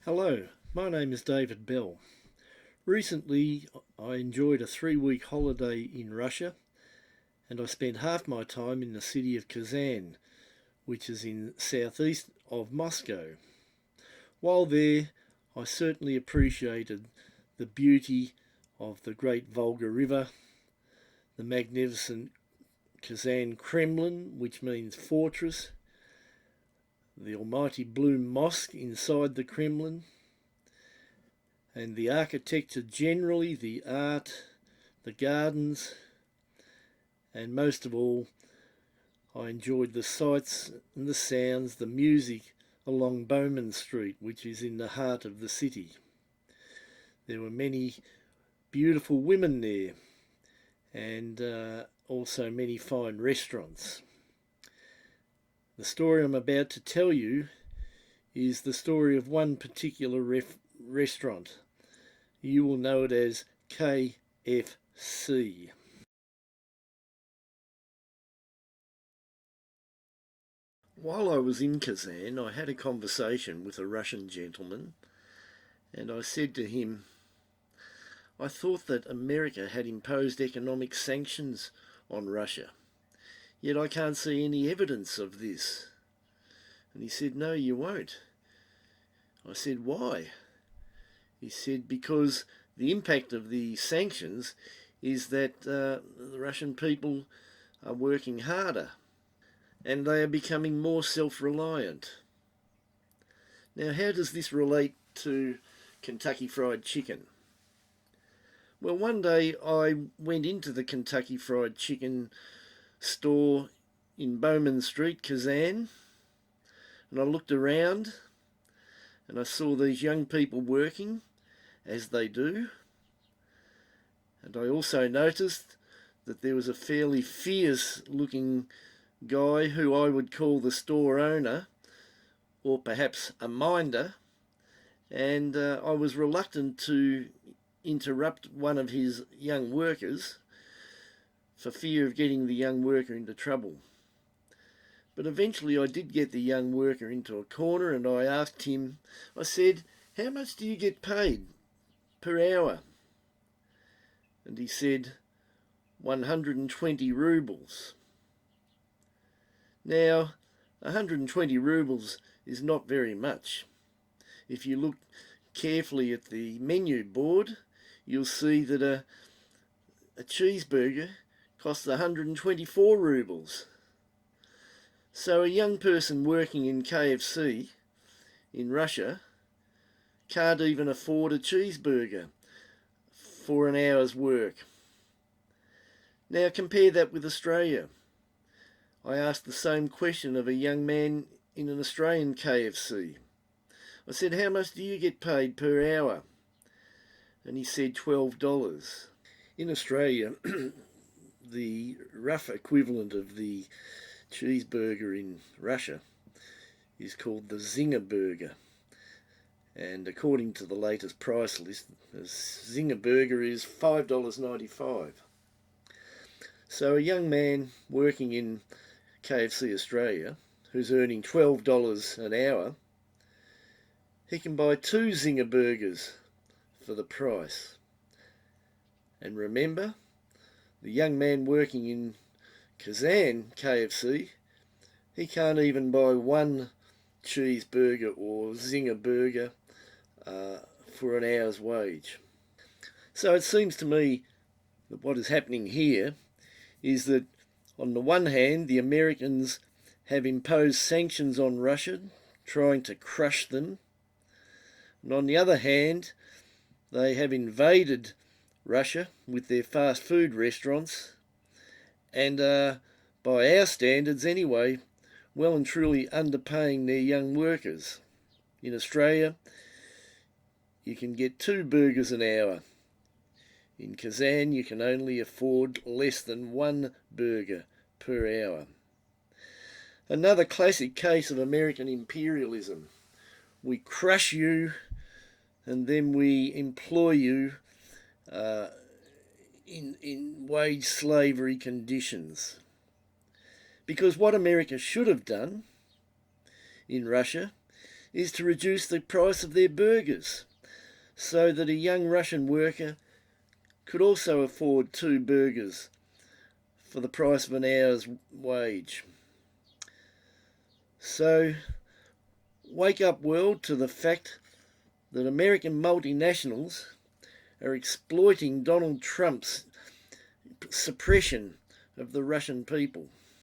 Hello, my name is David Bell. Recently, I enjoyed a 3 week holiday in Russia and I spent half my time in the city of Kazan, which is in southeast of Moscow. While there, I certainly appreciated the beauty of the great Volga River, the magnificent Kazan Kremlin, which means fortress, the almighty blue mosque inside the Kremlin, and the architecture generally, the art, the gardens, and most of all, I enjoyed the sights and the sounds, the music along Bowman Street, which is in the heart of the city. There were many beautiful women there and also many fine restaurants. The story I'm about to tell you is the story of one particular restaurant. You will know it as KFC. While I was in Kazan, I had a conversation with a Russian gentleman, and I said to him, I thought that America had imposed economic sanctions on Russia, yet I can't see any evidence of this. And he said, no, you won't. I said, why? He said, because the impact of the sanctions is that the Russian people are working harder and they are becoming more self-reliant. Now, how does this relate to Kentucky Fried Chicken? Well, one day I went into the Kentucky Fried Chicken store in Bowman Street, Kazan, and I looked around and I saw these young people working, as they do, and I also noticed that there was a fairly fierce looking guy who I would call the store owner, or perhaps a minder, and I was reluctant to interrupt one of his young workers for fear of getting the young worker into trouble. But eventually I did get the young worker into a corner and I asked him, I said, how much do you get paid per hour? And he said, 120 rubles. Now, 120 rubles is not very much. If you look carefully at the menu board, you'll see that a cheeseburger costs 124 rubles. So a young person working in KFC in Russia can't even afford a cheeseburger for an hour's work. Now compare that with Australia. I asked the same question of a young man in an Australian KFC. I said, how much do you get paid per hour? And he said $12. In Australia, the rough equivalent of the cheeseburger in Russia is called the Zinger burger. And according to the latest price list, the Zinger burger is $5.95. So a young man working in KFC Australia, who's earning $12 an hour, he can buy 2 Zinger burgers for the price. And remember, the young man working in Kazan KFC, he can't even buy 1 cheeseburger or Zinger burger for an hour's wage. So it seems to me that what is happening here is that on the one hand, the Americans have imposed sanctions on Russia, trying to crush them. And on the other hand, they have invaded Russia with their fast food restaurants and are, by our standards anyway, well and truly underpaying their young workers. In Australia, you can get 2 burgers an hour. In Kazan, you can only afford less than 1 burger per hour. Another classic case of American imperialism. We crush you and then we employ you in wage slavery conditions. Because what America should have done in Russia is to reduce the price of their burgers so that a young Russian worker could also afford 2 burgers for the price of an hour's wage. So, wake up world to the fact that American multinationals are exploiting Donald Trump's suppression of the Russian people.